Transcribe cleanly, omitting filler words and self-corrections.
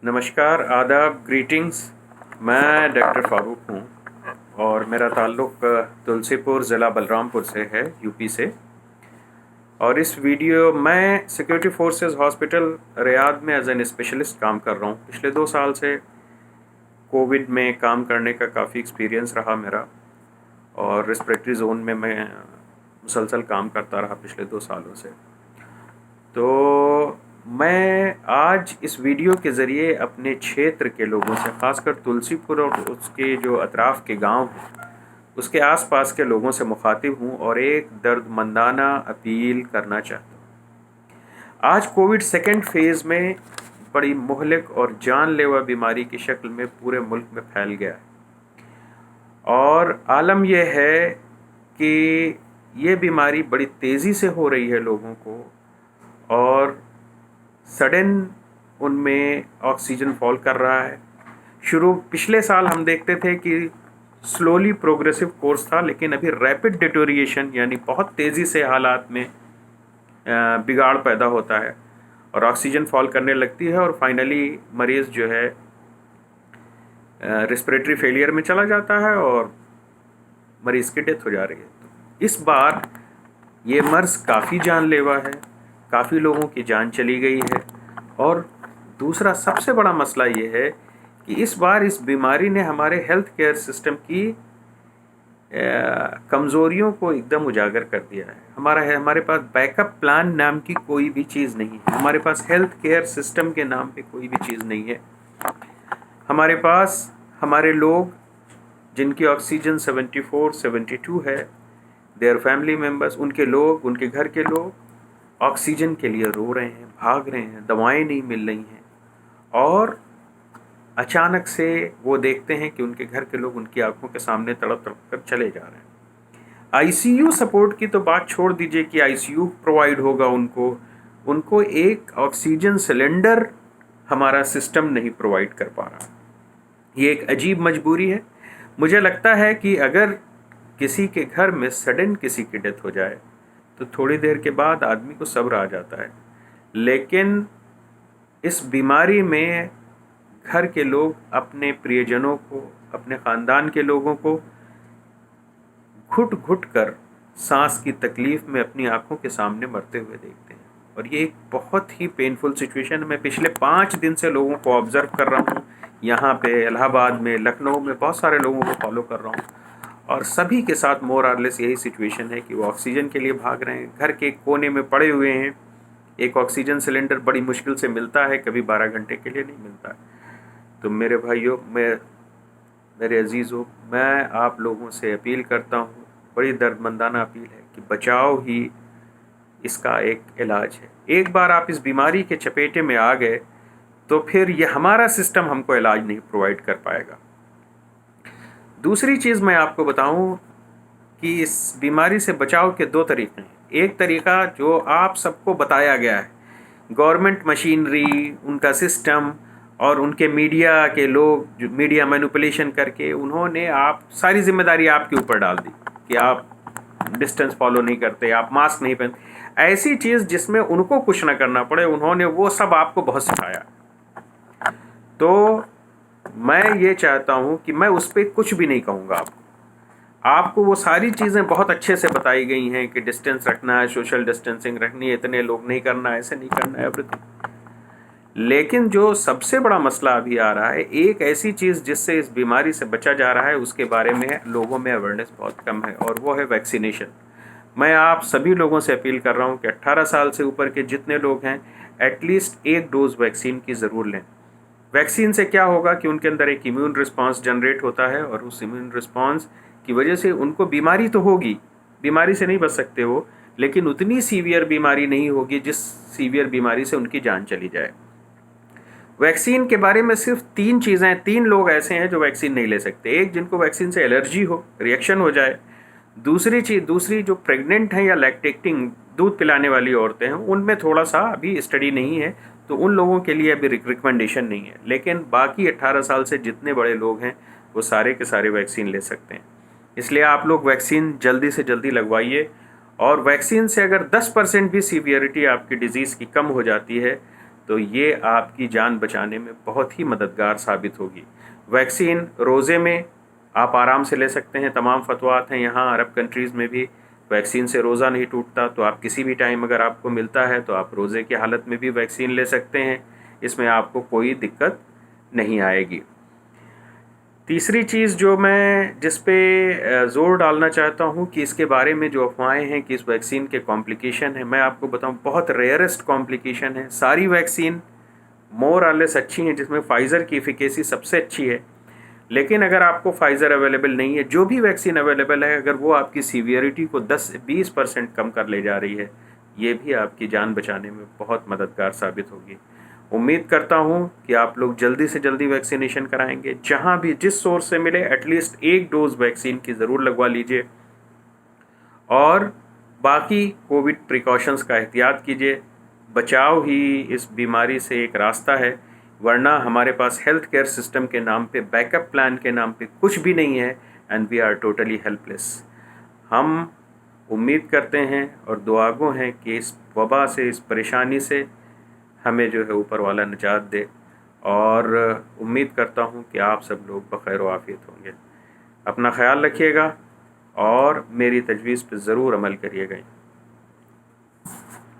नमस्कार, आदाब, ग्रीटिंग्स। मैं डॉक्टर फ़ारूक हूँ और मेरा ताल्लुक़ तुलसीपुर ज़िला बलरामपुर से है, यूपी से। और इस वीडियो मैं सिक्योरिटी फोर्सेस हॉस्पिटल रियाद में एज एन स्पेशलिस्ट काम कर रहा हूँ। पिछले 2 साल से कोविड में काम करने का काफ़ी एक्सपीरियंस रहा मेरा और रेस्पिरेटरी ज़ोन में मैं मुसलसल काम करता रहा पिछले 2 सालों से। तो मैं आज इस वीडियो के ज़रिए अपने क्षेत्र के लोगों से, ख़ासकर तुलसीपुर और उसके जो अतराफ़ के गांव हैं, उसके आसपास के लोगों से मुखातिब हूं और एक दर्दमंदाना अपील करना चाहता हूं। आज कोविड सेकेंड फेज़ में बड़ी मुहलिक और जानलेवा बीमारी की शक्ल में पूरे मुल्क में फैल गया है और आलम यह है कि ये बीमारी बड़ी तेज़ी से हो रही है लोगों को और सडन उनमें ऑक्सीजन फॉल कर रहा है। पिछले साल हम देखते थे कि स्लोली प्रोग्रेसिव कोर्स था, लेकिन अभी रैपिड डिटोरिएशन यानी बहुत तेज़ी से हालात में बिगाड़ पैदा होता है और ऑक्सीजन फॉल करने लगती है और फाइनली मरीज़ जो है रेस्पिरेटरी फेलियर में चला जाता है और मरीज़ की डेथ हो जा रही है। तो इस बार ये मर्ज़ काफ़ी जानलेवा है, काफ़ी लोगों की जान चली गई है। और दूसरा सबसे बड़ा मसला ये है कि इस बार इस बीमारी ने हमारे हेल्थ केयर सिस्टम की कमज़ोरियों को एकदम उजागर कर दिया है। हमारे पास बैकअप प्लान नाम की कोई भी चीज़ नहीं है। हमारे पास हेल्थ केयर सिस्टम के नाम पे कोई भी चीज़ नहीं है। हमारे पास हमारे लोग जिनकी ऑक्सीजन 74-72 है, देयर फैमिली मेम्बर्स, उनके लोग, उनके घर के लोग ऑक्सीजन के लिए रो रहे हैं, भाग रहे हैं, दवाएं नहीं मिल रही हैं और अचानक से वो देखते हैं कि उनके घर के लोग उनकी आंखों के सामने तड़प तड़प कर चले जा रहे हैं। आईसीयू सपोर्ट की तो बात छोड़ दीजिए कि आईसीयू प्रोवाइड होगा उनको एक ऑक्सीजन सिलेंडर हमारा सिस्टम नहीं प्रोवाइड कर पा रहा। ये एक अजीब मजबूरी है। मुझे लगता है कि अगर किसी के घर में सडन किसी की डेथ हो जाए तो थोड़ी देर के बाद आदमी को सब्र आ जाता है, लेकिन इस बीमारी में घर के लोग अपने प्रियजनों को, अपने ख़ानदान के लोगों को घुट घुट कर सांस की तकलीफ़ में अपनी आंखों के सामने मरते हुए देखते हैं और ये एक बहुत ही पेनफुल सिचुएशन है। मैं पिछले 5 दिन से लोगों को ऑब्ज़र्व कर रहा हूँ, यहाँ पे इलाहाबाद में, लखनऊ में बहुत सारे लोगों को फॉलो कर रहा हूँ और सभी के साथ मोर और लेस यही सिचुएशन है कि वो ऑक्सीजन के लिए भाग रहे हैं, घर के कोने में पड़े हुए हैं। एक ऑक्सीजन सिलेंडर बड़ी मुश्किल से मिलता है, कभी 12 घंटे के लिए नहीं मिलता। तो मेरे भाइयों, मेरे अजीज़ों, मैं आप लोगों से अपील करता हूँ, बड़ी दर्दमंदाना अपील है कि बचाव ही इसका एक इलाज है। एक बार आप इस बीमारी के चपेटे में आ गए तो फिर ये हमारा सिस्टम हमको इलाज नहीं प्रोवाइड कर पाएगा। दूसरी चीज़ मैं आपको बताऊं कि इस बीमारी से बचाव के 2 तरीक़े हैं। एक तरीक़ा जो आप सबको बताया गया है, गवर्नमेंट मशीनरी, उनका सिस्टम और उनके मीडिया के लोग जो मीडिया मैनिपुलेशन करके उन्होंने आप सारी जिम्मेदारी आपके ऊपर डाल दी कि आप डिस्टेंस फॉलो नहीं करते, आप मास्क नहीं पहनते। ऐसी चीज़ जिसमें उनको कुछ ना करना पड़े, उन्होंने वो सब आपको बहुत सिखाया। तो मैं ये चाहता हूँ कि मैं उस पर कुछ भी नहीं कहूँगा। आपको वो सारी चीज़ें बहुत अच्छे से बताई गई हैं कि डिस्टेंस रखना है, सोशल डिस्टेंसिंग रखनी है, इतने लोग नहीं करना है, ऐसे नहीं करना है, एवरीथिंग। लेकिन जो सबसे बड़ा मसला अभी आ रहा है, एक ऐसी चीज़ जिससे इस बीमारी से बचा जा रहा है, उसके बारे में लोगों में अवेयरनेस बहुत कम है और वो है वैक्सीनेशन। मैं आप सभी लोगों से अपील कर रहा हूँ कि 18 साल से ऊपर के जितने लोग हैं, एटलीस्ट 1 डोज वैक्सीन की ज़रूर लें। वैक्सीन से क्या होगा कि उनके अंदर एक इम्यून रिस्पांस जनरेट होता है और उस इम्यून रिस्पांस की वजह से उनको बीमारी तो होगी, बीमारी से नहीं बच सकते वो, लेकिन उतनी सीवियर बीमारी नहीं होगी जिस सीवियर बीमारी से उनकी जान चली जाए। वैक्सीन के बारे में सिर्फ 3 चीज़ें, 3 लोग ऐसे हैं जो वैक्सीन नहीं ले सकते। एक, जिनको वैक्सीन से एलर्जी हो, रिएक्शन हो जाए। दूसरी जो प्रेग्नेंट हैं या लैक्टेटिंग, दूध पिलाने वाली औरतें हैं, उनमें थोड़ा सा अभी स्टडी नहीं है, तो उन लोगों के लिए अभी रिकमेंडेशन नहीं है। लेकिन बाकी 18 साल से जितने बड़े लोग हैं वो सारे के सारे वैक्सीन ले सकते हैं। इसलिए आप लोग वैक्सीन जल्दी से जल्दी लगवाइए और वैक्सीन से अगर 10% भी सीवियरिटी आपकी डिज़ीज़ की कम हो जाती है तो ये आपकी जान बचाने में बहुत ही मददगार साबित होगी। वैक्सीन रोज़े में आप आराम से ले सकते हैं, तमाम फतवात हैं यहाँ अरब कंट्रीज़ में भी, वैक्सीन से रोज़ा नहीं टूटता। तो आप किसी भी टाइम अगर आपको मिलता है तो आप रोज़े की हालत में भी वैक्सीन ले सकते हैं, इसमें आपको कोई दिक्कत नहीं आएगी। तीसरी चीज़ जो मैं जिस पे ज़ोर डालना चाहता हूँ कि इसके बारे में जो अफवाहें हैं कि इस वैक्सीन के कॉम्प्लिकेशन है, मैं आपको बताऊँ बहुत रेयरेस्ट कॉम्प्लिकेशन है। सारी वैक्सीन मोर और लेस अच्छी हैं, जिसमें फ़ाइज़र की एफिकेसी सबसे अच्छी है। लेकिन अगर आपको फ़ाइज़र अवेलेबल नहीं है, जो भी वैक्सीन अवेलेबल है, अगर वो आपकी सीवियरिटी को 10-20% कम कर ले जा रही है, ये भी आपकी जान बचाने में बहुत मददगार साबित होगी। उम्मीद करता हूँ कि आप लोग जल्दी से जल्दी वैक्सीनेशन कराएंगे। जहाँ भी जिस सोर्स से मिले एटलीस्ट 1 डोज वैक्सीन की ज़रूर लगवा लीजिए, और बाकी कोविड प्रिकॉशंस का एहतियात कीजिए। बचाव ही इस बीमारी से एक रास्ता है, वरना हमारे पास हेल्थ केयर सिस्टम के नाम पे, बैकअप प्लान के नाम पे कुछ भी नहीं है, and we are totally helpless. हम उम्मीद करते हैं और दुआगो हैं कि इस वबा से, इस परेशानी से हमें जो है ऊपर वाला निजात दे, और उम्मीद करता हूँ कि आप सब लोग बखैर व आफियत होंगे। अपना ख्याल रखिएगा और मेरी तजवीज़ पर ज़रूर अमल करिएगा।